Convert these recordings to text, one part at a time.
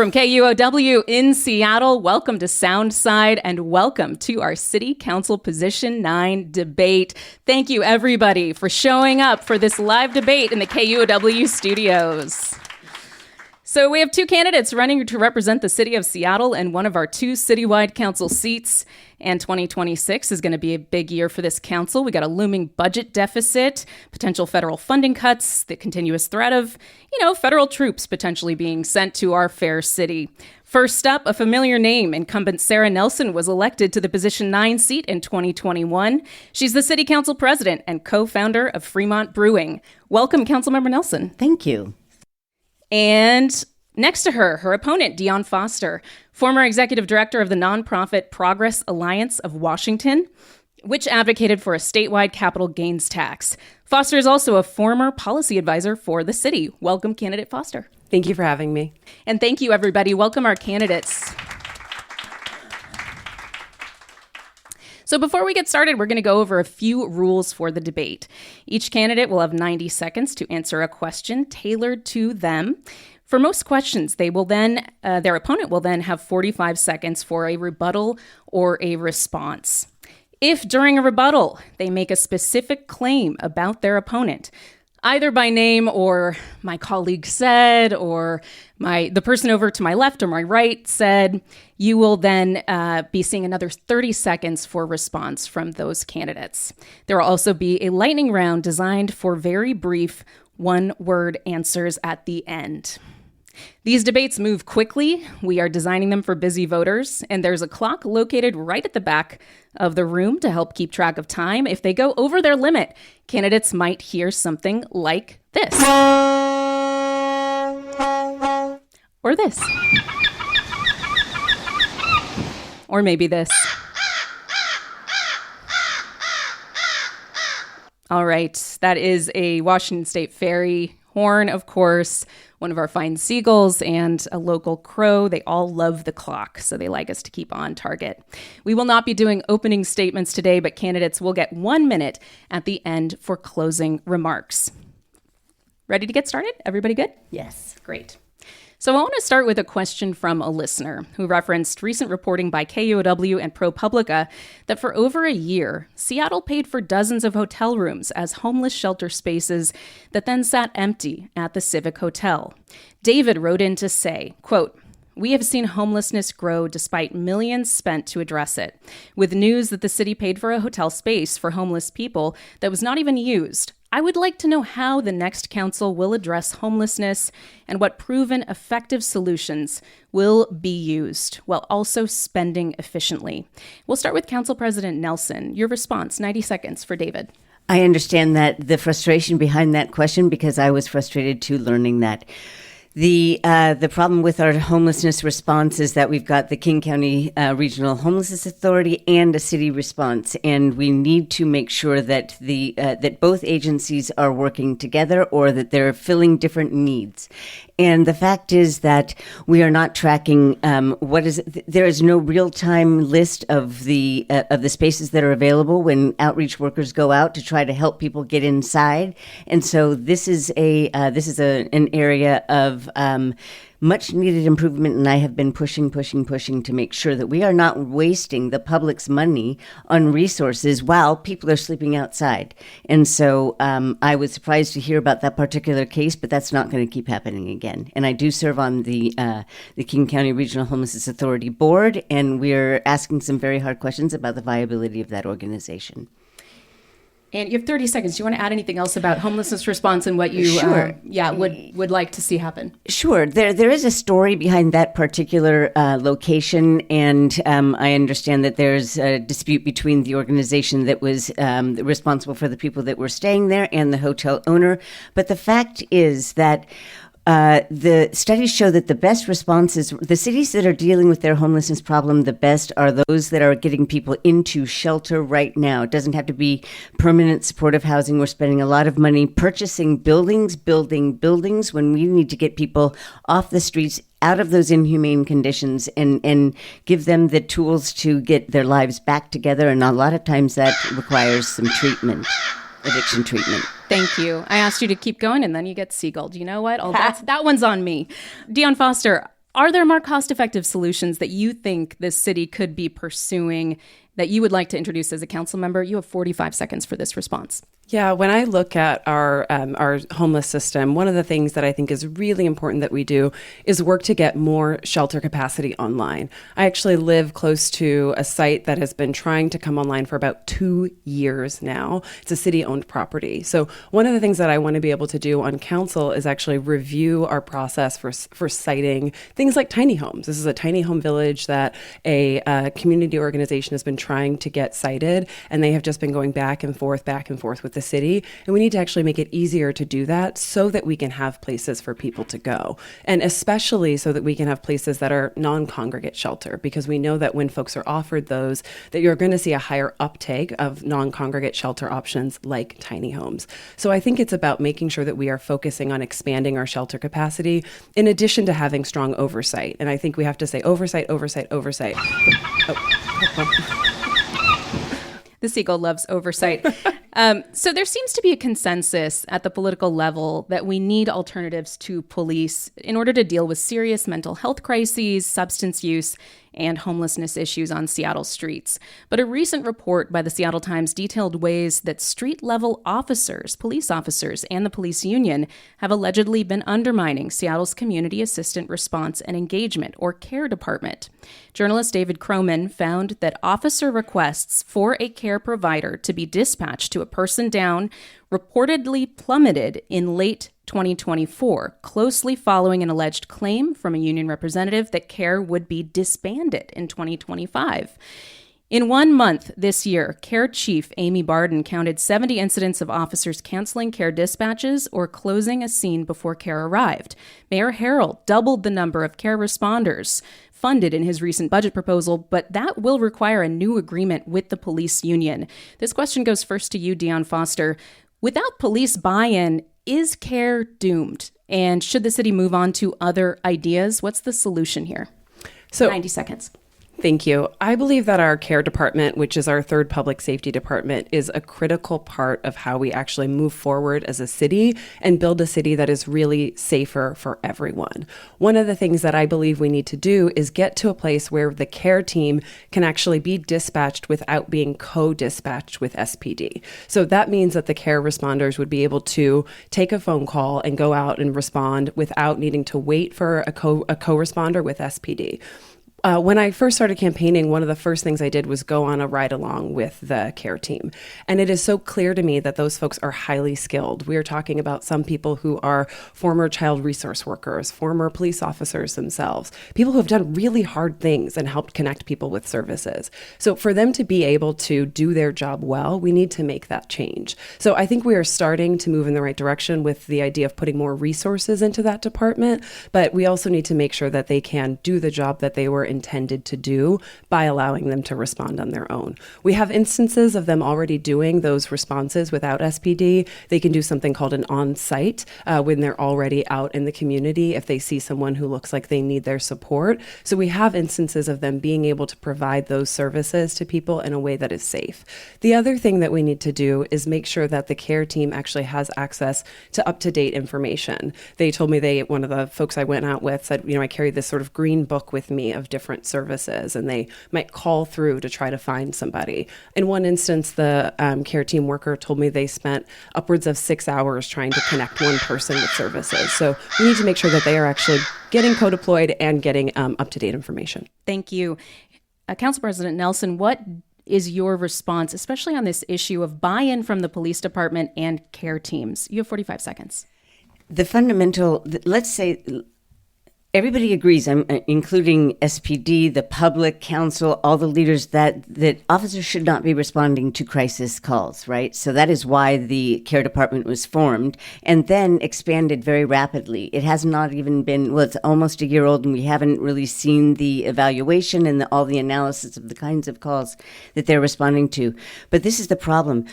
From KUOW in Seattle, welcome to Soundside and welcome to our City Council Position 9 debate. Thank you, everybody, for showing up for this live debate in the KUOW studios. So we have two candidates running to represent the city of Seattle and one of our two citywide council seats. And 2026 is going to be a big year for this council. We got a looming budget deficit, potential federal funding cuts, the continuous threat of, federal troops potentially being sent to our fair city. First up, a familiar name, incumbent Sara Nelson was elected to the Position 9 seat in 2021. She's the city council president and co-founder of Fremont Brewing. Welcome, Councilmember Nelson. Thank you. And next to her, her opponent, Dionne Foster, former executive director of the nonprofit Progress Alliance of Washington, which advocated for a statewide capital gains tax. Foster is also a former policy advisor for the city. Welcome, candidate Foster. Thank you for having me. And thank you, everybody. Welcome our candidates. So before we get started, we're going to go over a few rules for the debate. Each candidate will have 90 seconds to answer a question tailored to them. For most questions, their opponent will then have 45 seconds for a rebuttal or a response. If during a rebuttal, they make a specific claim about their opponent, either by name or my colleague said, or the person over to my left or my right said, you will then be seeing another 30 seconds for response from those candidates. There will also be a lightning round designed for very brief one-word answers at the end. These debates move quickly. We are designing them for busy voters, and there's a clock located right at the back of the room to help keep track of time. If they go over their limit, candidates might hear something like this. Or this. Or maybe this. All right, that is a Washington State Ferry horn, of course, one of our fine seagulls, and a local crow. They all love the clock, so they like us to keep on target. We will not be doing opening statements today, but candidates will get 1 minute at the end for closing remarks. Ready to get started? Everybody good? Yes. Great. So I want to start with a question from a listener who referenced recent reporting by KUOW and ProPublica that for over a year, Seattle paid for dozens of hotel rooms as homeless shelter spaces that then sat empty at the Civic Hotel. David wrote in to say, quote, "We have seen homelessness grow despite millions spent to address it. With news that the city paid for a hotel space for homeless people that was not even used, I would like to know how the next council will address homelessness and what proven effective solutions will be used while also spending efficiently." We'll start with Council President Nelson. Your response, 90 seconds for David. I understand that the frustration behind that question because I was frustrated too learning that. The problem with our homelessness response is that we've got the King County Regional Homelessness Authority and a city response, and we need to make sure that that both agencies are working together or that they're filling different needs. And the fact is that we are not tracking there is no real-time list of the spaces that are available when outreach workers go out to try to help people get inside. And so this is an area of much needed improvement, and I have been pushing to make sure that we are not wasting the public's money on resources while people are sleeping outside. And so I was surprised to hear about that particular case, but that's not going to keep happening again. And I do serve on the King County Regional Homelessness Authority board, and we're asking some very hard questions about the viability of that organization. And you have 30 seconds. Do you want to add anything else about homelessness response and what you Sure. Would like to see happen? Sure. There is a story behind that particular location, and I understand that there's a dispute between the organization that was responsible for the people that were staying there and the hotel owner. But the fact is that the studies show that the best responses, the cities that are dealing with their homelessness problem the best are those that are getting people into shelter right now. It doesn't have to be permanent supportive housing. We're spending a lot of money purchasing building buildings when we need to get people off the streets, out of those inhumane conditions, and give them the tools to get their lives back together. And a lot of times that requires some treatment. Addiction treatment. Thank you. I asked you to keep going, and then you get seagulled. You know what? That one's on me. Dionne Foster, Are there more cost-effective solutions that you think this city could be pursuing that you would like to introduce as a council member? You have 45 seconds for this response. Yeah, when I look at our homeless system, one of the things that I think is really important that we do is work to get more shelter capacity online. I actually live close to a site that has been trying to come online for about 2 years now. It's a city-owned property. So one of the things that I want to be able to do on council is actually review our process for siting things like tiny homes. This is a tiny home village that a community organization has been trying to get sited, and they have just been going back and forth with the city. And we need to actually make it easier to do that so that we can have places for people to go. And especially so that we can have places that are non-congregate shelter, because we know that when folks are offered those, that you're going to see a higher uptake of non-congregate shelter options like tiny homes. So I think it's about making sure that we are focusing on expanding our shelter capacity in addition to having strong oversight. And I think we have to say oversight. The seagull loves oversight. So there seems to be a consensus at the political level that we need alternatives to police in order to deal with serious mental health crises, substance use, and homelessness issues on Seattle streets. But a recent report by the Seattle Times detailed ways that street-level officers, police officers, and the police union have allegedly been undermining Seattle's Community Assistant Response and Engagement, or CARE department. Journalist David Croman found that officer requests for a care provider to be dispatched to a person down reportedly plummeted in late 2024, closely following an alleged claim from a union representative that CARE would be disbanded in 2025. In 1 month this year, CARE Chief Amy Barden counted 70 incidents of officers canceling CARE dispatches or closing a scene before CARE arrived. Mayor Harrell doubled the number of CARE responders funded in his recent budget proposal, but that will require a new agreement with the police union. This question goes first to you, Dionne Foster. Without police buy-in, is CARE doomed? And should the city move on to other ideas? What's the solution here? 90 seconds. Thank you. I believe that our CARE department, which is our third public safety department, is a critical part of how we actually move forward as a city and build a city that is really safer for everyone. One of the things that I believe we need to do is get to a place where the CARE team can actually be dispatched without being co-dispatched with SPD. So that means that the CARE responders would be able to take a phone call and go out and respond without needing to wait for a co-responder with SPD. When I first started campaigning, one of the first things I did was go on a ride along with the CARE team. And it is so clear to me that those folks are highly skilled. We are talking about some people who are former child resource workers, former police officers themselves, people who have done really hard things and helped connect people with services. So for them to be able to do their job well, we need to make that change. So I think we are starting to move in the right direction with the idea of putting more resources into that department, but we also need to make sure that they can do the job that they were intended to do by allowing them to respond on their own. We have instances of them already doing those responses without SPD. They can do something called an on-site when they're already out in the community if they see someone who looks like they need their support. So we have instances of them being able to provide those services to people in a way that is safe. The other thing that we need to do is make sure that the CARE team actually has access to up-to-date information. They told me one of the folks I went out with said, I carry this sort of green book with me of different services, and they might call through to try to find somebody. In one instance, the CARE team worker told me they spent upwards of 6 hours trying to connect one person with services. So we need to make sure that they are actually getting co-deployed and getting up-to-date information. Thank you. Council President Nelson, what is your response, especially on this issue of buy-in from the police department and CARE teams? You have 45 seconds. The fundamental, let's say, everybody agrees, including SPD, the public, council, all the leaders, that officers should not be responding to crisis calls, right? So that is why the CARE department was formed and then expanded very rapidly. It has not even been, it's almost a year old, and we haven't really seen the evaluation and all the analysis of the kinds of calls that they're responding to. But this is the problem.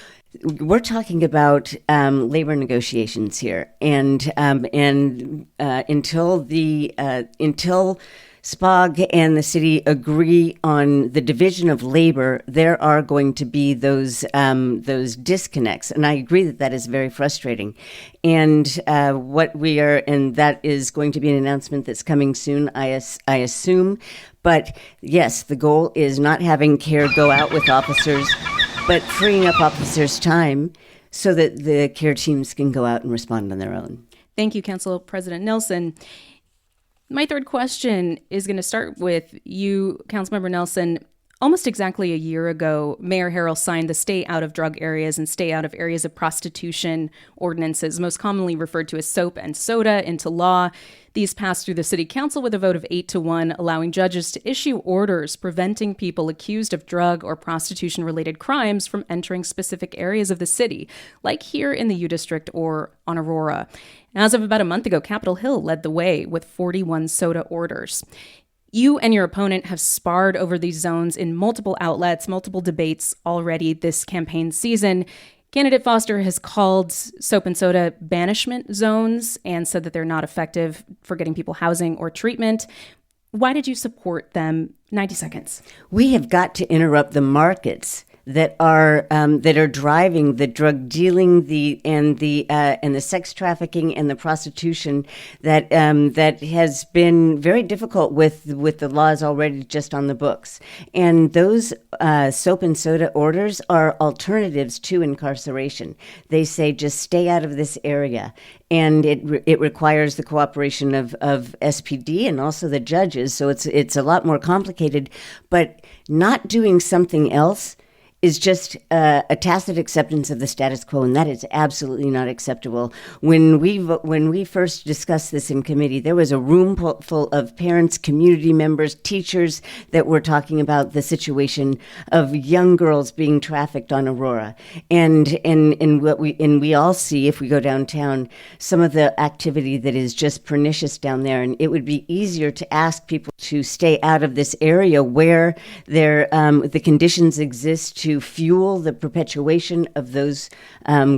We're talking about labor negotiations here, and until SPOG and the city agree on the division of labor, there are going to be those disconnects, and I agree that that is very frustrating. And and that is going to be an announcement that's coming soon, I assume. But yes, the goal is not having CARE go out with officers, but freeing up officers' time so that the CARE teams can go out and respond on their own. Thank you, Council President Nelson. My third question is going to start with you, Councilmember Nelson. Almost exactly a year ago, Mayor Harrell signed the Stay Out of Drug Areas and Stay Out of Areas of Prostitution ordinances, most commonly referred to as SOAP and SODA, into law. These passed through the City Council with a vote of 8-1, allowing judges to issue orders preventing people accused of drug or prostitution-related crimes from entering specific areas of the city, like here in the U District or on Aurora. As of about a month ago, Capitol Hill led the way with 41 SODA orders. You and your opponent have sparred over these zones in multiple outlets, multiple debates already this campaign season. Candidate Foster has called SOAP and SODA banishment zones and said that they're not effective for getting people housing or treatment. Why did you support them? 90 seconds. We have got to interrupt the markets that are driving the drug dealing, and the sex trafficking and the prostitution that has been very difficult with the laws already just on the books. And those SOAP and SODA orders are alternatives to incarceration. They say just stay out of this area. And it requires the cooperation of SPD and also the judges. So it's a lot more complicated. But not doing something else is just a tacit acceptance of the status quo, and that is absolutely not acceptable. When we first discussed this in committee, there was a room full of parents, community members, teachers that were talking about the situation of young girls being trafficked on Aurora, and we all see, if we go downtown, some of the activity that is just pernicious down there, and it would be easier to ask people to stay out of this area where the conditions exist to fuel the perpetuation of those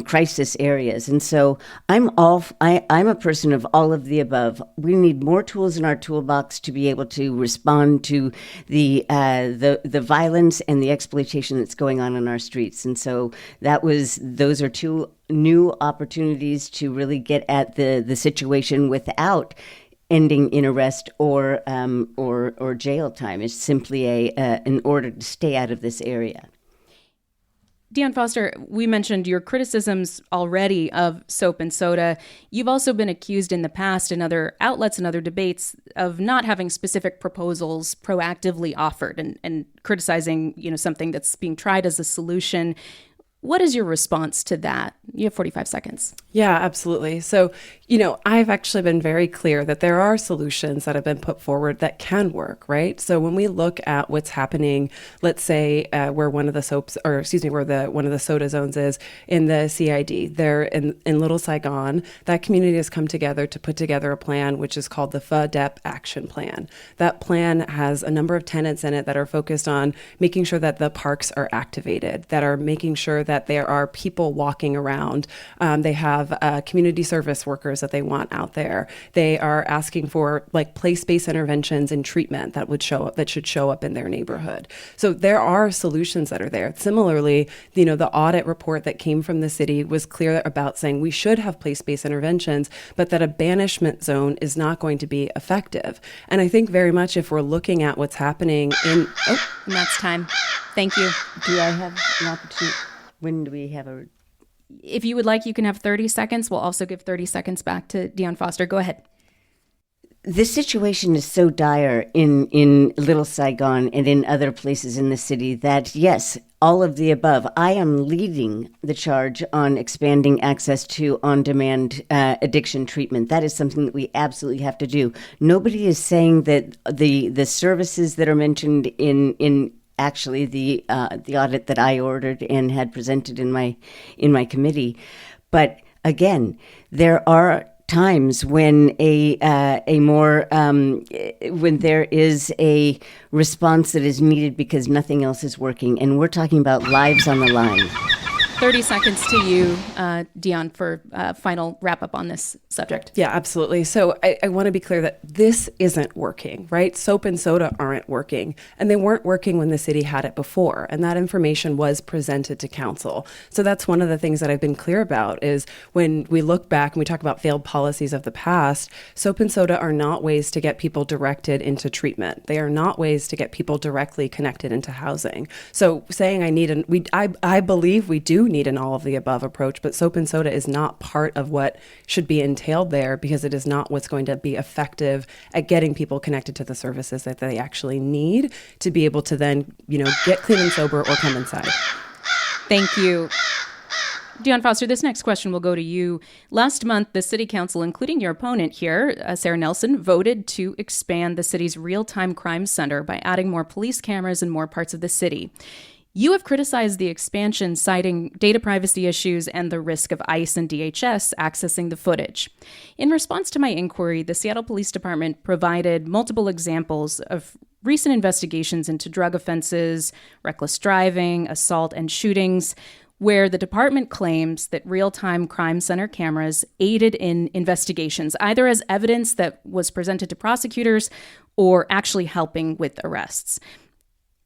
crisis areas. And so I'm a person of all of the above. We need more tools in our toolbox to be able to respond to the violence and the exploitation that's going on our streets. And so those are two new opportunities to really get at the situation without ending in arrest or jail time. It's simply an order to stay out of this area. Dionne Foster, we mentioned your criticisms already of SOAP and SODA. You've also been accused in the past in other outlets and other debates of not having specific proposals proactively offered and criticizing, something that's being tried as a solution. What is your response to that? You have 45 seconds. Yeah, absolutely. So, I've actually been very clear that there are solutions that have been put forward that can work, right? So when we look at what's happening, let's say where one of the one of the SODA zones is in the CID, they're in Little Saigon, that community has come together to put together a plan which is called the FDEP Action Plan. That plan has a number of tenets in it that are focused on making sure that the parks are activated, that are making sure that there are people walking around. They have community service workers that they want out there. They are asking for place-based interventions and treatment that should show up in their neighborhood. So there are solutions that are there. Similarly, the audit report that came from the city was clear about saying we should have place-based interventions, but that a banishment zone is not going to be effective. And I think very much if we're looking at what's happening and that's time. Thank you. Do I have an opportunity? When do we have a... If you would like, you can have 30 seconds. We'll also give 30 seconds back to Dionne Foster. Go ahead. This situation is so dire in Little Saigon and in other places in the city that, yes, all of the above. I am leading the charge on expanding access to on-demand addiction treatment. That is something that we absolutely have to do. Nobody is saying that the services that are mentioned in actually the audit that I ordered and had presented in my committee. But again, there are times when when there is a response that is needed because nothing else is working, and we're talking about lives on the line. 30 seconds to you, Dionne, for final wrap up on this subject. Yeah, absolutely. So I want to be clear that this isn't working, right? Soap and soda aren't working, and they weren't working when the city had it before, and that information was presented to council. So that's one of the things that I've been clear about is when we look back and we talk about failed policies of the past, soap and soda are not ways to get people directed into treatment. They are not ways to get people directly connected into housing. So saying I believe we do need an all of the above approach, but soap and soda is not part of what should be entailed there because it is not what's going to be effective at getting people connected to the services that they actually need to be able to then, get clean and sober or come inside. Thank you. Dionne Foster, this next question will go to you. Last month, the city council, including your opponent here, Sara Nelson, voted to expand the city's real-time crime center by adding more police cameras in more parts of the city. You have criticized the expansion, citing data privacy issues and the risk of ICE and DHS accessing the footage. In response to my inquiry, the Seattle Police Department provided multiple examples of recent investigations into drug offenses, reckless driving, assault, and shootings, where the department claims that real-time crime center cameras aided in investigations, either as evidence that was presented to prosecutors or actually helping with arrests.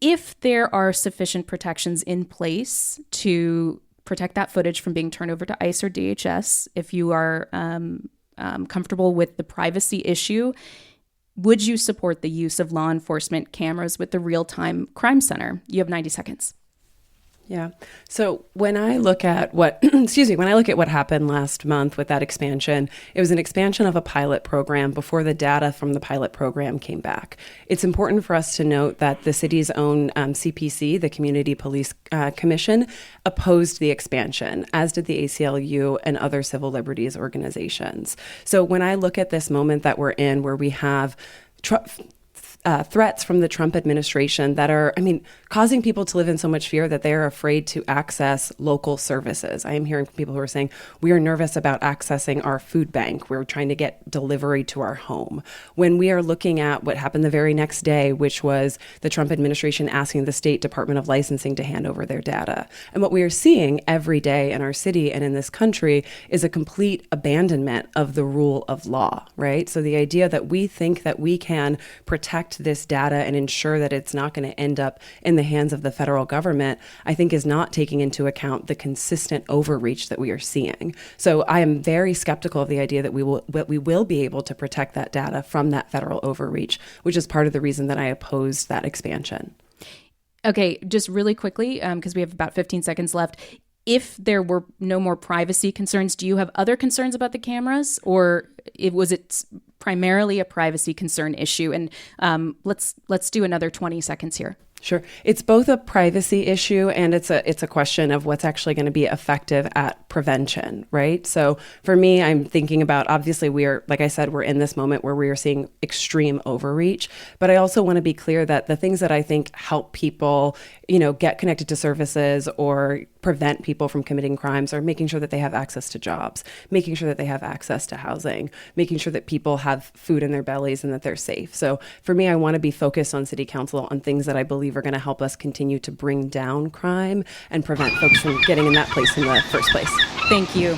If there are sufficient protections in place to protect that footage from being turned over to ICE or DHS, if you are comfortable with the privacy issue, would you support the use of law enforcement cameras with the real-time crime center? You have 90 seconds. Yeah. So when I look at what happened last month with that expansion, it was an expansion of a pilot program before the data from the pilot program came back. It's important for us to note that the city's own CPC, the Community Police Commission, opposed the expansion, as did the ACLU and other civil liberties organizations. So when I look at this moment that we're in, where we have threats from the Trump administration that are, causing people to live in so much fear that they are afraid to access local services. I am hearing from people who are saying, we are nervous about accessing our food bank. We're trying to get delivery to our home. When we are looking at what happened the very next day, which was the Trump administration asking the State Department of Licensing to hand over their data. And what we are seeing every day in our city and in this country is a complete abandonment of the rule of law, right? So the idea that we think that we can protect this data and ensure that it's not going to end up in the hands of the federal government, I think is not taking into account the consistent overreach that we are seeing. So I am very skeptical of the idea that we will be able to protect that data from that federal overreach, which is part of the reason that I opposed that expansion. Okay, just really quickly, because we have about 15 seconds left. If there were no more privacy concerns, do you have other concerns about the cameras, or was it primarily a privacy concern issue? And let's do another 20 seconds here. Sure. It's both a privacy issue and it's a question of what's actually going to be effective at prevention, right? So for me, I'm thinking about, obviously like I said, we're in this moment where we are seeing extreme overreach, but I also want to be clear that the things that I think help people, get connected to services or prevent people from committing crimes are making sure that they have access to jobs, making sure that they have access to housing, making sure that people have food in their bellies and that they're safe. So for me, I want to be focused on city council on things that I believe are going to help us continue to bring down crime and prevent folks from getting in that place in the first place. Thank you.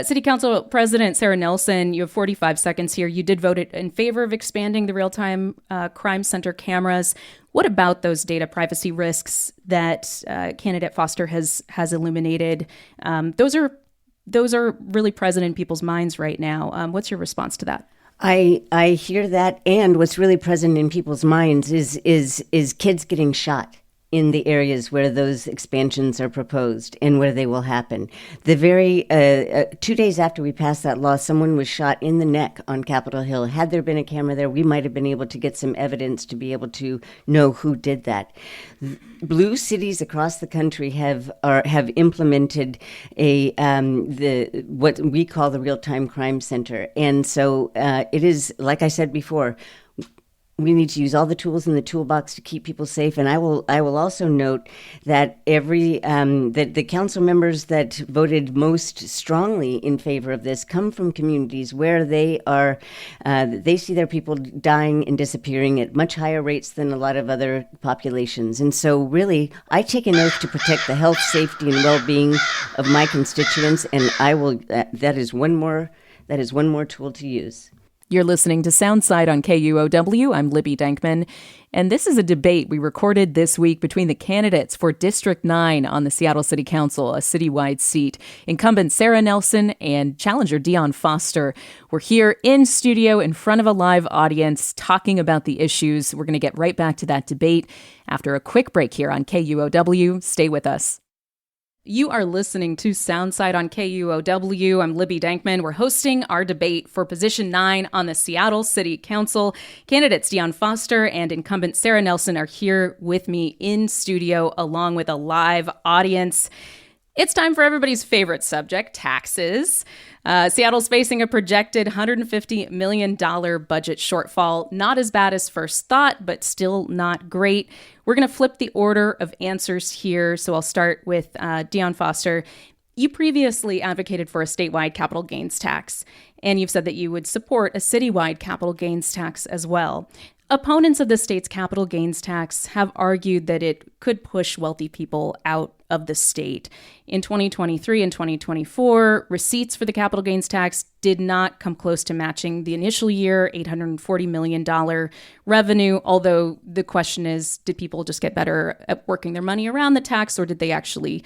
City Council President Sara Nelson, you have 45 seconds here. You did vote in favor of expanding the real-time crime center cameras. What about those data privacy risks that candidate Foster has illuminated? Those are really present in people's minds right now. What's your response to that? I hear that, and what's really present in people's minds is kids getting shot in the areas where those expansions are proposed and where they will happen. The very 2 days after we passed that law, someone was shot in the neck on Capitol Hill. Had there been a camera there, we might have been able to get some evidence to be able to know who did that. Blue cities across the country have implemented what we call the real-time crime center, and so it is, like I said before, we need to use all the tools in the toolbox to keep people safe. And I will also note that that the council members that voted most strongly in favor of this come from communities where they see their people dying and disappearing at much higher rates than a lot of other populations. And so really, I take an oath to protect the health, safety, and well-being of my constituents. And that is one more tool to use. You're listening to Soundside on KUOW. I'm Libby Dankman, and this is a debate we recorded this week between the candidates for District 9 on the Seattle City Council, a citywide seat. Incumbent Sara Nelson and challenger Dionne Foster. We're here in studio in front of a live audience talking about the issues. We're going to get right back to that debate after a quick break here on KUOW. Stay with us. You are listening to Soundside on KUOW. I'm Libby Dankman. We're hosting our debate for Position 9 on the Seattle City Council. Candidates Dionne Foster and incumbent Sara Nelson are here with me in studio along with a live audience. It's time for everybody's favorite subject, taxes. Seattle's facing a projected $150 million budget shortfall. Not as bad as first thought, but still not great. We're going to flip the order of answers here. So I'll start with Dionne Foster. You previously advocated for a statewide capital gains tax, and you've said that you would support a citywide capital gains tax as well. Opponents of the state's capital gains tax have argued that it could push wealthy people out of the state. In 2023 and 2024, receipts for the capital gains tax did not come close to matching the initial year $840 million revenue, although the question is, did people just get better at working their money around the tax, or did they actually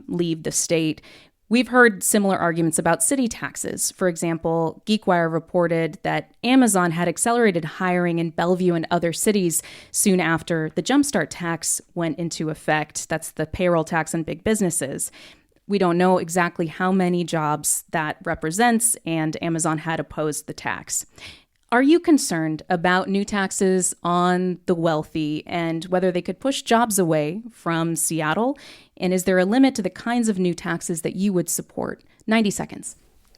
leave the state? We've heard similar arguments about city taxes. For example, GeekWire reported that Amazon had accelerated hiring in Bellevue and other cities soon after the Jumpstart tax went into effect. That's the payroll tax on big businesses. We don't know exactly how many jobs that represents, and Amazon had opposed the tax. Are you concerned about new taxes on the wealthy and whether they could push jobs away from Seattle? And is there a limit to the kinds of new taxes that you would support? 90 seconds.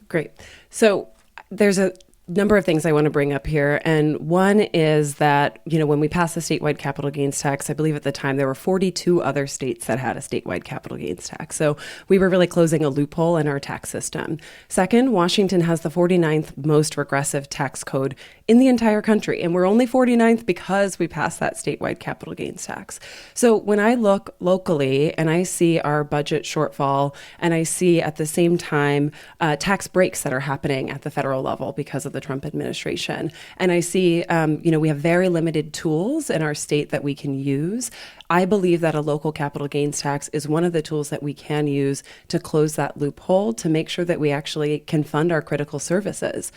Great. So there's a number of things I want to bring up here. And one is that, when we passed the statewide capital gains tax, I believe at the time there were 42 other states that had a statewide capital gains tax. So we were really closing a loophole in our tax system. Second, Washington has the 49th most regressive tax code in the entire country. And we're only 49th because we passed that statewide capital gains tax. So when I look locally and I see our budget shortfall, and I see at the same time tax breaks that are happening at the federal level because of the Trump administration, and I see, we have very limited tools in our state that we can use. I believe that a local capital gains tax is one of the tools that we can use to close that loophole, to make sure that we actually can fund our critical services.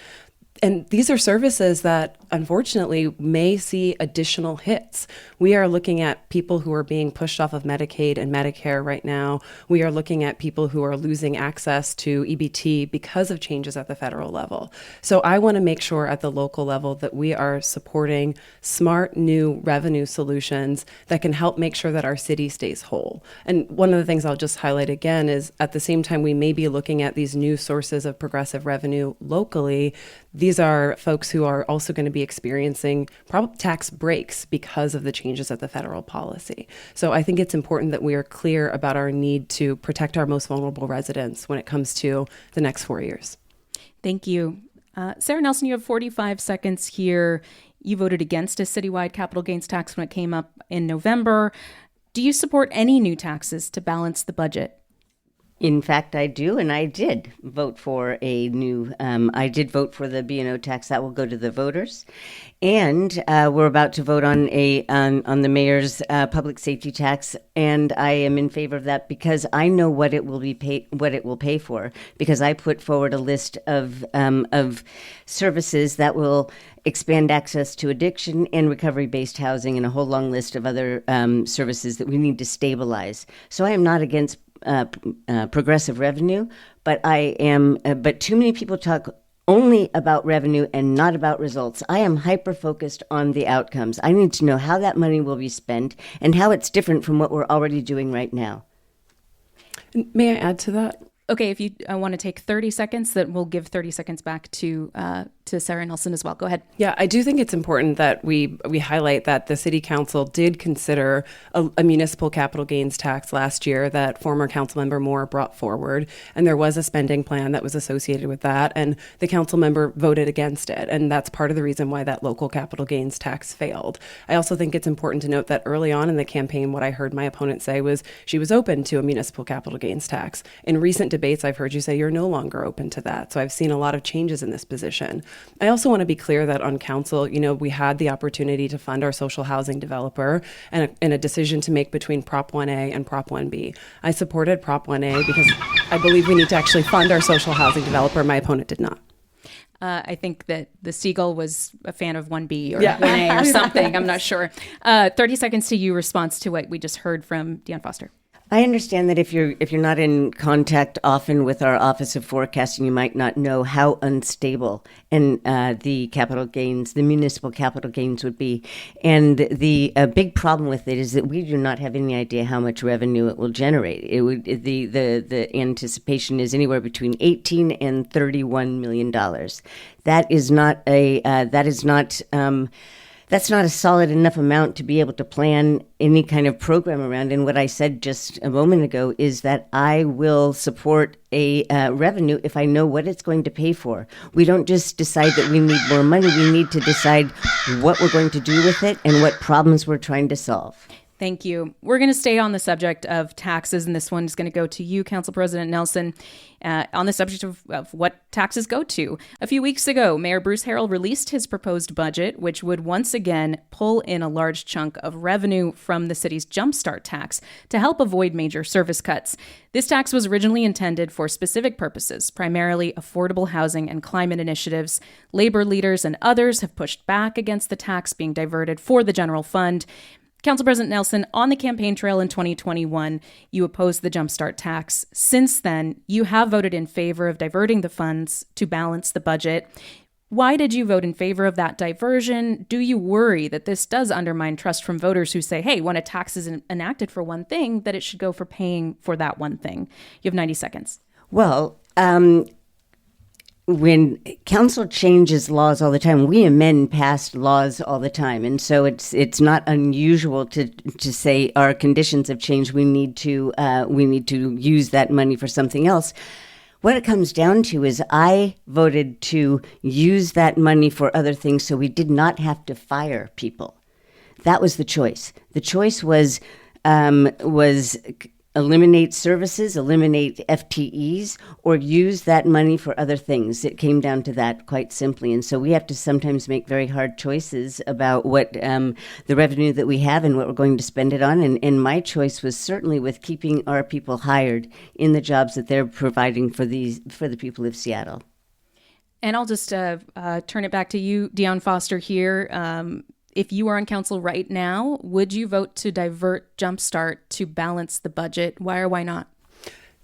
And these are services that, unfortunately, may see additional hits. We are looking at people who are being pushed off of Medicaid and Medicare right now. We are looking at people who are losing access to EBT because of changes at the federal level. So I want to make sure at the local level that we are supporting smart new revenue solutions that can help make sure that our city stays whole. And one of the things I'll just highlight again is, at the same time we may be looking at these new sources of progressive revenue locally, these are folks who are also going to be experiencing tax breaks because of the changes at the federal policy. So I think it's important that we are clear about our need to protect our most vulnerable residents when it comes to the next 4 years. Thank you. Sara Nelson, you have 45 seconds here. You voted against a citywide capital gains tax when it came up in November. Do you support any new taxes to balance the budget? In fact, I do, and I did vote for I did vote for the B&O tax. That will go to the voters. And we're about to vote on the mayor's public safety tax, and I am in favor of that because I know what it will pay for, because I put forward a list of services that will expand access to addiction and recovery-based housing, and a whole long list of other services that we need to stabilize. So I am not against progressive revenue, but but too many people talk only about revenue and not about results. I am hyper-focused on the outcomes. I need to know how that money will be spent and how it's different from what we're already doing right now. May I add to that? Okay, if you want to take 30 seconds, then we'll give 30 seconds back to to Sara Nelson as well. Go ahead. Yeah, I do think it's important that we highlight that the City Council did consider a municipal capital gains tax last year that former council member Moore brought forward. And there was a spending plan that was associated with that. And the council member voted against it. And that's part of the reason why that local capital gains tax failed. I also think it's important to note that early on in the campaign, what I heard my opponent say was she was open to a municipal capital gains tax. In recent debates, I've heard you say you're no longer open to that. So I've seen a lot of changes in this position. I also want to be clear that on council, we had the opportunity to fund our social housing developer and a decision to make between Prop 1A and Prop 1B. I supported Prop 1A because I believe we need to actually fund our social housing developer. My opponent did not. I think that the Seagull was a fan of 1B or 1A or something. I'm not sure. 30 seconds to you response to what we just heard from Dionne Foster. I understand that if you're not in contact often with our Office of Forecasting, you might not know how unstable and the municipal capital gains would be. And the big problem with it is that we do not have any idea how much revenue it will generate. The anticipation is anywhere between $18 and $31 million. That's not a solid enough amount to be able to plan any kind of program around. And what I said just a moment ago is that I will support a revenue if I know what it's going to pay for. We don't just decide that we need more money. We need to decide what we're going to do with it and what problems we're trying to solve. Thank you. We're going to stay on the subject of taxes, and this one is going to go to you, Council President Nelson, on the subject of what taxes go to. A few weeks ago, Mayor Bruce Harrell released his proposed budget, which would once again pull in a large chunk of revenue from the city's Jumpstart tax to help avoid major service cuts. This tax was originally intended for specific purposes, primarily affordable housing and climate initiatives. Labor leaders and others have pushed back against the tax being diverted for the general fund. Council President Nelson, on the campaign trail in 2021, you opposed the Jumpstart tax. Since then, you have voted in favor of diverting the funds to balance the budget. Why did you vote in favor of that diversion? Do you worry that this does undermine trust from voters who say, hey, when a tax is enacted for one thing, that it should go for paying for that one thing? You have 90 seconds. Well, when council changes laws all the time, we amend past laws all the time, and so it's not unusual to say our conditions have changed. We need to use that money for something else. What it comes down to is I voted to use that money for other things, so we did not have to fire people. That was the choice. The choice was eliminate services, eliminate FTEs, or use that money for other things. It came down to that quite simply. And so we have to sometimes make very hard choices about what the revenue that we have and what we're going to spend it on. And my choice was certainly with keeping our people hired in the jobs that they're providing for the people of Seattle. And I'll just turn it back to you, Dionne Foster here. If you are on council right now, would you vote to divert Jumpstart to balance the budget? Why or why not?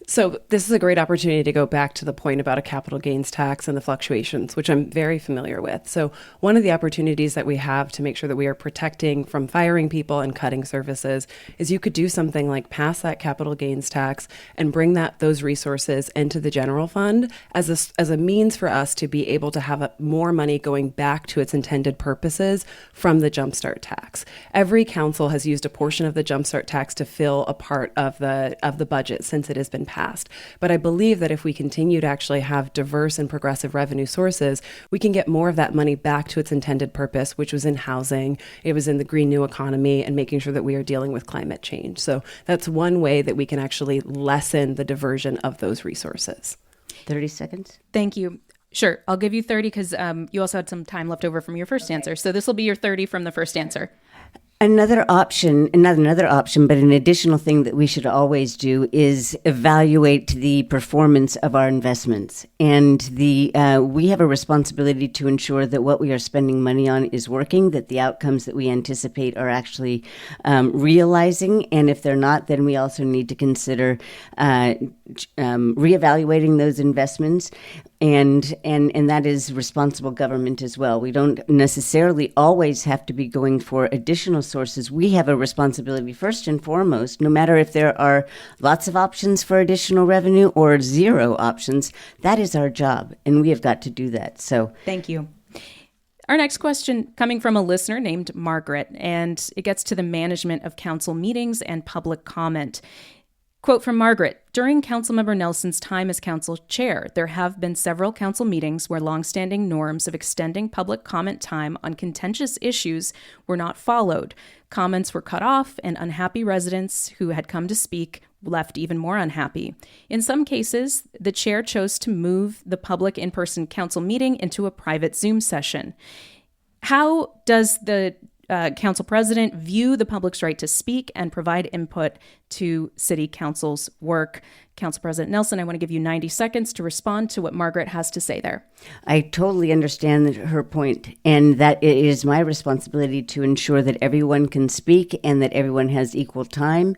So this is a great opportunity to go back to the point about a capital gains tax and the fluctuations, which I'm very familiar with. So one of the opportunities that we have to make sure that we are protecting from firing people and cutting services is you could do something like pass that capital gains tax and bring those resources into the general fund as a means for us to be able to have more money going back to its intended purposes from the Jumpstart tax. Every council has used a portion of the Jumpstart tax to fill a part of the budget since it has been passed. But I believe that if we continue to actually have diverse and progressive revenue sources, we can get more of that money back to its intended purpose, which was in housing, it was in the green new economy, and making sure that we are dealing with climate change. So that's one way that we can actually lessen the diversion of those resources. 30 seconds. Thank you. Sure, I'll give you 30 because you also had some time left over from your first answer. So this will be your 30 from the first answer. Not another option, but an additional thing that we should always do is evaluate the performance of our investments. And we have a responsibility to ensure that what we are spending money on is working, that the outcomes that we anticipate are actually realizing. And if they're not, then we also need to consider reevaluating those investments. And that is responsible government as well. We don't necessarily always have to be going for additional sources. We have a responsibility first and foremost, no matter if there are lots of options for additional revenue or zero options, that is our job, and we have got to do that. So thank you. Our next question coming from a listener named Margaret, and it gets to the management of council meetings and public comment. Quote from Margaret, during Councilmember Nelson's time as council chair, there have been several council meetings where longstanding norms of extending public comment time on contentious issues were not followed. Comments were cut off, and unhappy residents who had come to speak left even more unhappy. In some cases, the chair chose to move the public in-person council meeting into a private Zoom session. How does the council president view the public's right to speak and provide input to city council's work? Council President Nelson, I want to give you 90 seconds to respond to what Margaret has to say there. I totally understand her point, and that it is my responsibility to ensure that everyone can speak and that everyone has equal time,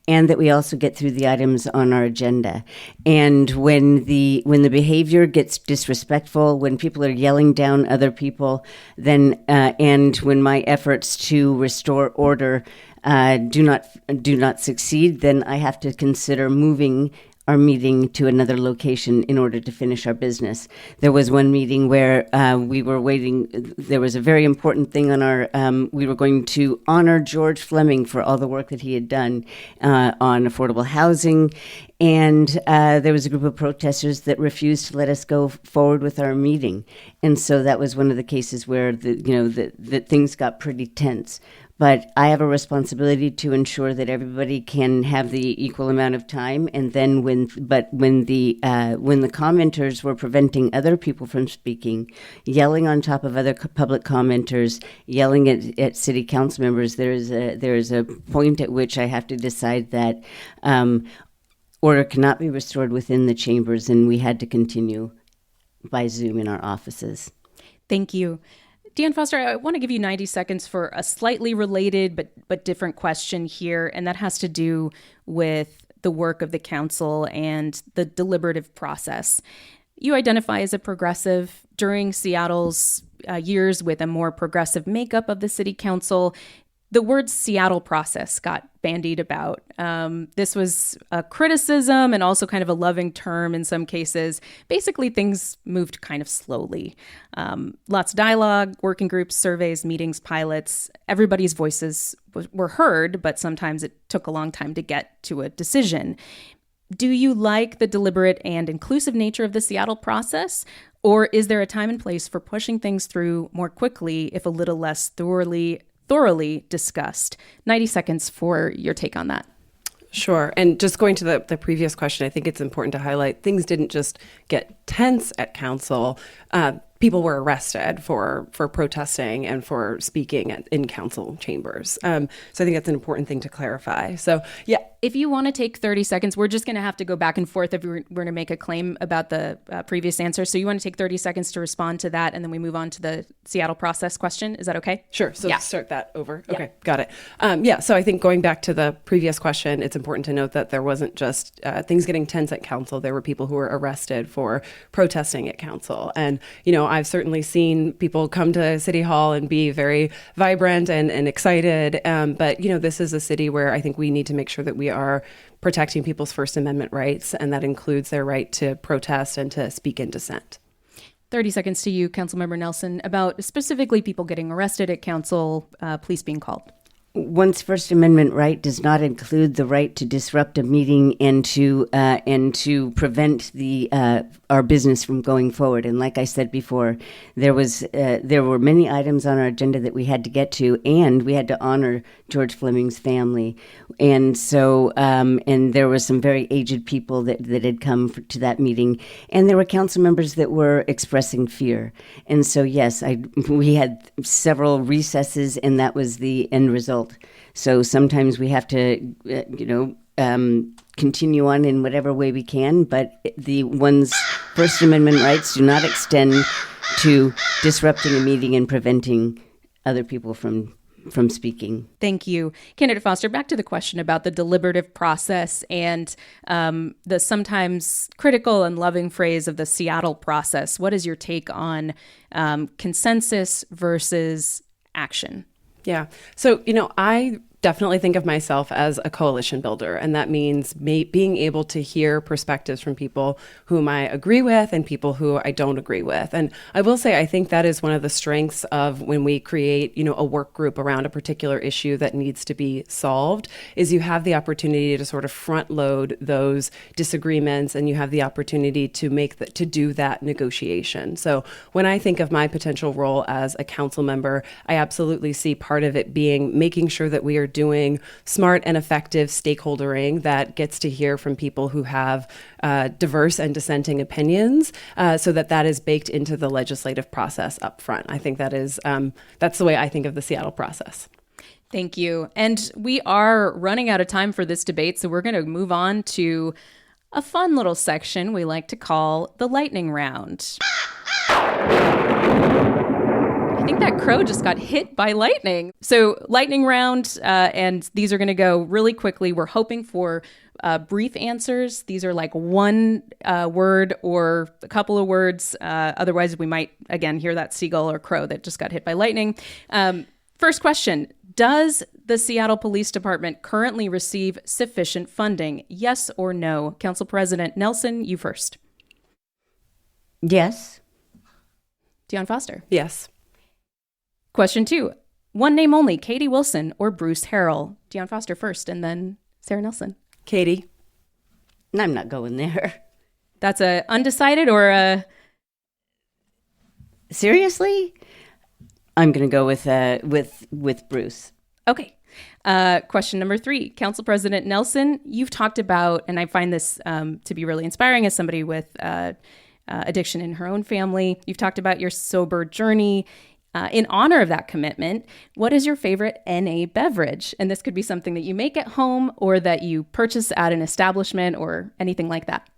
and that we also get through the items on our agenda. And when the behavior gets disrespectful, when people are yelling down other people, then and when my efforts to restore order do not succeed, then I have to consider moving our meeting to another location in order to finish our business. There was one meeting where we were waiting. There was a very important thing on our, we were going to honor George Fleming for all the work that he had done on affordable housing. And there was a group of protesters that refused to let us go forward with our meeting. And so that was one of the cases where the things got pretty tense. But I have a responsibility to ensure that everybody can have the equal amount of time. And then when the commenters were preventing other people from speaking, yelling on top of other public commenters, yelling at city council members, there is a point at which I have to decide that order cannot be restored within the chambers, and we had to continue by Zoom in our offices. Thank you. Dionne Foster, I want to give you 90 seconds for a slightly related but different question here, and that has to do with the work of the council and the deliberative process. You identify as a progressive. During Seattle's years with a more progressive makeup of the city council, the word Seattle process got bandied about. This was a criticism and also kind of a loving term in some cases. Basically, things moved kind of slowly. Lots of dialogue, working groups, surveys, meetings, pilots. Everybody's voices were heard, but sometimes it took a long time to get to a decision. Do you like the deliberate and inclusive nature of the Seattle process? Or is there a time and place for pushing things through more quickly, if a little less thoroughly discussed? 90 seconds for your take on that. Sure. And just going to the previous question, I think it's important to highlight things didn't just get tense at council. People were arrested for protesting and for speaking in council chambers. So I think that's an important thing to clarify. So, yeah. If you want to take 30 seconds, we're just going to have to go back and forth if we're going to make a claim about the previous answer. So you want to take 30 seconds to respond to that, and then we move on to the Seattle process question. Is that okay? Sure. So start that over. Okay, got it. So I think going back to the previous question, it's important to note that there wasn't just things getting tense at council. There were people who were arrested for protesting at council. And, I've certainly seen people come to City Hall and be very vibrant and excited. But, this is a city where I think we need to make sure that we are protecting people's First Amendment rights, and that includes their right to protest and to speak in dissent. 30 seconds to you, Councilmember Nelson, about specifically people getting arrested at council, police being called. One's First Amendment right does not include the right to disrupt a meeting and to prevent our business from going forward. And like I said before, there were many items on our agenda that we had to get to, and we had to honor George Fleming's family. And so, and there were some very aged people that had come to that meeting, and there were council members that were expressing fear. And so, yes, we had several recesses, and that was the end result. So sometimes we have to, continue on in whatever way we can, but one's First Amendment rights do not extend to disrupting a meeting and preventing other people from from speaking. Thank you. Candidate Foster, back to the question about the deliberative process and the sometimes critical and loving phrase of the Seattle process. What is your take on consensus versus action? Yeah. So, I definitely think of myself as a coalition builder, and that means being able to hear perspectives from people whom I agree with and people who I don't agree with. And I will say, I think that is one of the strengths of when we create, a work group around a particular issue that needs to be solved, is you have the opportunity to sort of front load those disagreements, and you have the opportunity to to do that negotiation. So when I think of my potential role as a council member, I absolutely see part of it being making sure that we are doing smart and effective stakeholdering that gets to hear from people who have diverse and dissenting opinions, so that is baked into the legislative process up front. I think that's the way I think of the Seattle process. Thank you. And we are running out of time for this debate, so we're going to move on to a fun little section we like to call the lightning round. I think that crow just got hit by lightning. So lightning round, and these are going to go really quickly. We're hoping for brief answers. These are like one word or a couple of words. Otherwise, we might, again, hear that seagull or crow that just got hit by lightning. First question. Does the Seattle Police Department currently receive sufficient funding? Yes or no? Council President Nelson, you first. Yes. Dionne Foster. Yes. Question 2. One name only, Katie Wilson or Bruce Harrell? Dionne Foster first, and then Sara Nelson. Katie. I'm not going there. That's a undecided or a... Seriously? I'm going to go with Bruce. Okay. Question number 3. Council President Nelson, you've talked about, and I find this to be really inspiring as somebody with addiction in her own family. You've talked about your sober journey. In honor of that commitment, what is your favorite NA beverage? And this could be something that you make at home or that you purchase at an establishment or anything like that.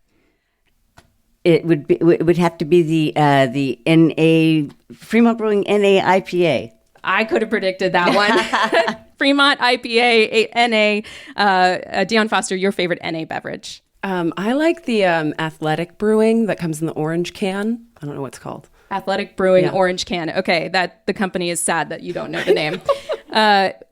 It would have to be the NA Fremont Brewing NA IPA. I could have predicted that one. Fremont IPA NA. Dionne Foster, your favorite NA beverage? I like the Athletic Brewing that comes in the orange can. I don't know what it's called. Athletic Brewing orange can. Okay, that the company is sad that you don't know the name.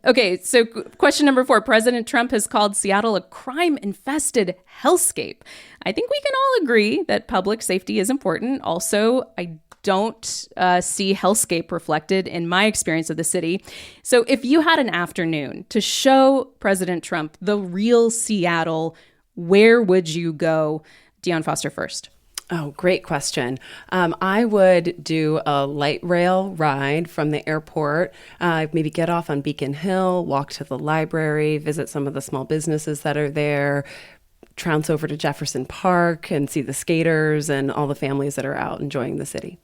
Okay, so question number 4. President Trump has called Seattle a crime-infested hellscape. I think we can all agree that public safety is important. Also, I don't see hellscape reflected in my experience of the city. So if you had an afternoon to show President Trump the real Seattle, where would you go? Dionne Foster first. Oh, great question. I would do a light rail ride from the airport, maybe get off on Beacon Hill, walk to the library, visit some of the small businesses that are there, trounce over to Jefferson Park and see the skaters and all the families that are out enjoying the city.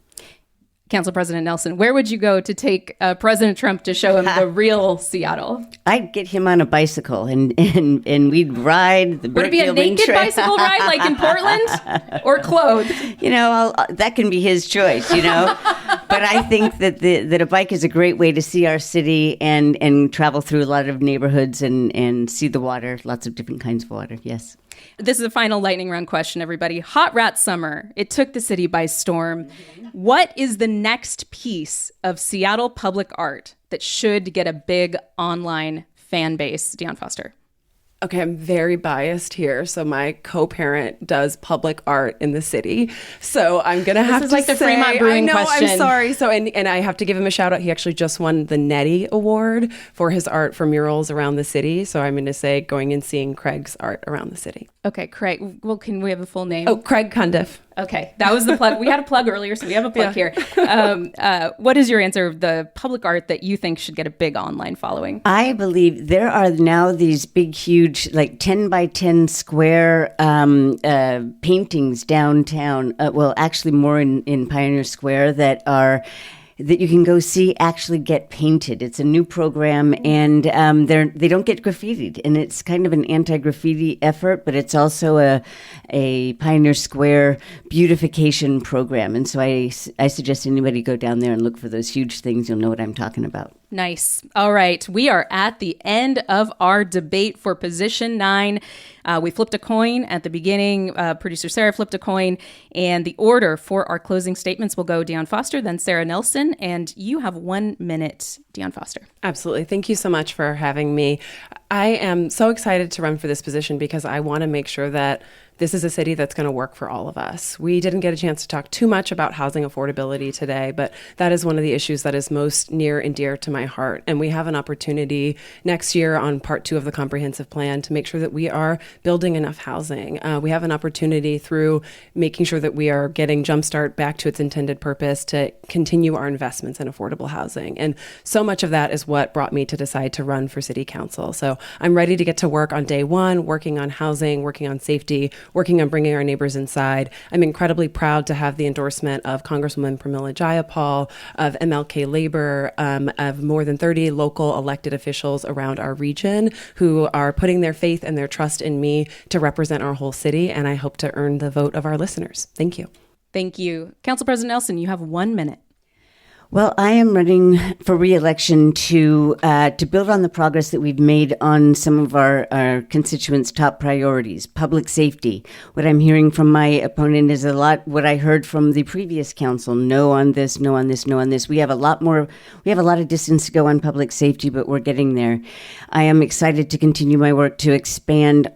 Council President Nelson, where would you go to take President Trump to show him the real Seattle? I'd get him on a bicycle and we'd ride the Would it be a naked bicycle ride like in Portland or clothed? That can be his choice, But I think that a bike is a great way to see our city and travel through a lot of neighborhoods and see the water, lots of different kinds of water, yes. This is a final lightning round question, everybody. Hot rat summer. It took the city by storm. What is the next piece of Seattle public art that should get a big online fan base? Dionne Foster. Okay, I'm very biased here. So my co-parent does public art in the city. So I'm going to have to say... This is like the Fremont Brewing question. I'm sorry. So, and I have to give him a shout out. He actually just won the Nettie Award for his art for murals around the city. So I'm going to say going and seeing Craig's art around the city. Okay, Craig. Well, can we have a full name? Oh, Craig Cundiff. Okay, that was the plug. We had a plug earlier, so we have a plug here. What is your answer of the public art that you think should get a big online following? I believe there are now these big, huge, like 10 by 10 square paintings downtown. Well, actually more in Pioneer Square that you can go see actually get painted. It's a new program, and they don't get graffitied, and it's kind of an anti-graffiti effort, but it's also a Pioneer Square beautification program. And so I suggest anybody go down there and look for those huge things. You'll know what I'm talking about. Nice. All right. We are at the end of our debate for position 9. We flipped a coin at the beginning. Producer Sarah flipped a coin. And the order for our closing statements will go Dionne Foster, then Sara Nelson. And you have 1 minute, Dionne Foster. Absolutely. Thank you so much for having me. I am so excited to run for this position because I want to make sure that this is a city that's going to work for all of us. We didn't get a chance to talk too much about housing affordability today, but that is one of the issues that is most near and dear to my heart. And we have an opportunity next year on part 2 of the comprehensive plan to make sure that we are building enough housing. We have an opportunity through making sure that we are getting Jumpstart back to its intended purpose to continue our investments in affordable housing. And so much of that is what brought me to decide to run for city council. So I'm ready to get to work on day 1, working on housing, working on safety, working on bringing our neighbors inside. I'm incredibly proud to have the endorsement of Congresswoman Pramila Jayapal, of MLK Labor, of more than 30 local elected officials around our region who are putting their faith and their trust in me to represent our whole city. And I hope to earn the vote of our listeners. Thank you. Thank you. Council President Nelson, you have 1 minute. Well, I am running for re-election to build on the progress that we've made on some of our constituents' top priorities. Public safety. What I'm hearing from my opponent is a lot what I heard from the previous council. No on this, no on this, no on this. We have a lot of distance to go on public safety, but we're getting there. I am excited to continue my work to expand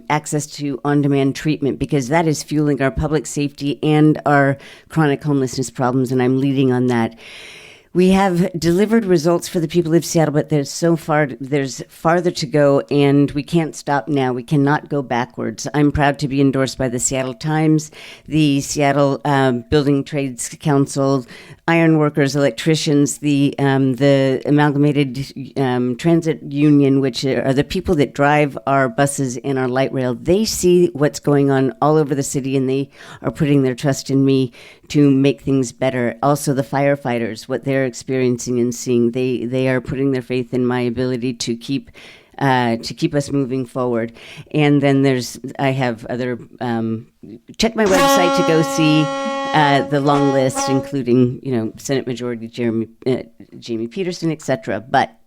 access to on-demand treatment, because that is fueling our public safety and our chronic homelessness problems, and I'm leading on that. We have delivered results for the people of Seattle, but there's farther to go, and we can't stop now. We cannot go backwards. I'm proud to be endorsed by the Seattle Times, the Seattle Building Trades Council, ironworkers, electricians, the Amalgamated Transit Union, which are the people that drive our buses and our light rail. They see what's going on all over the city, and they are putting their trust in me to make things better. Also, the firefighters, what they're experiencing and seeing, they are putting their faith in my ability to keep us moving forward. And then I have other, check my website to go see the long list, including, Senate Majority Jamie Peterson, etc. But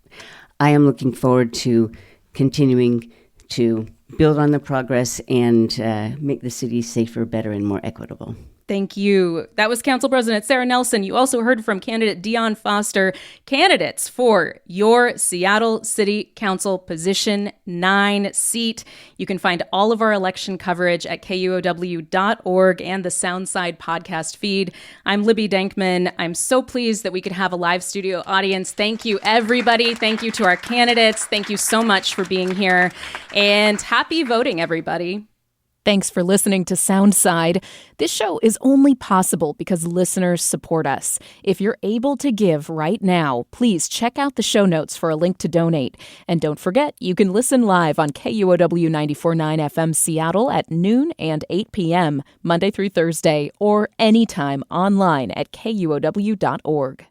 I am looking forward to continuing to build on the progress and make the city safer, better, and more equitable. Thank you. That was Council President Sara Nelson. You also heard from candidate Dionne Foster, candidates for your Seattle City Council Position 9 seat. You can find all of our election coverage at KUOW.org and the Soundside podcast feed. I'm Libby Dankman. I'm so pleased that we could have a live studio audience. Thank you, everybody. Thank you to our candidates. Thank you so much for being here. And happy voting, everybody. Thanks for listening to Soundside. This show is only possible because listeners support us. If you're able to give right now, please check out the show notes for a link to donate. And don't forget, you can listen live on KUOW 94.9 FM Seattle at noon and 8 p.m., Monday through Thursday, or anytime online at KUOW.org.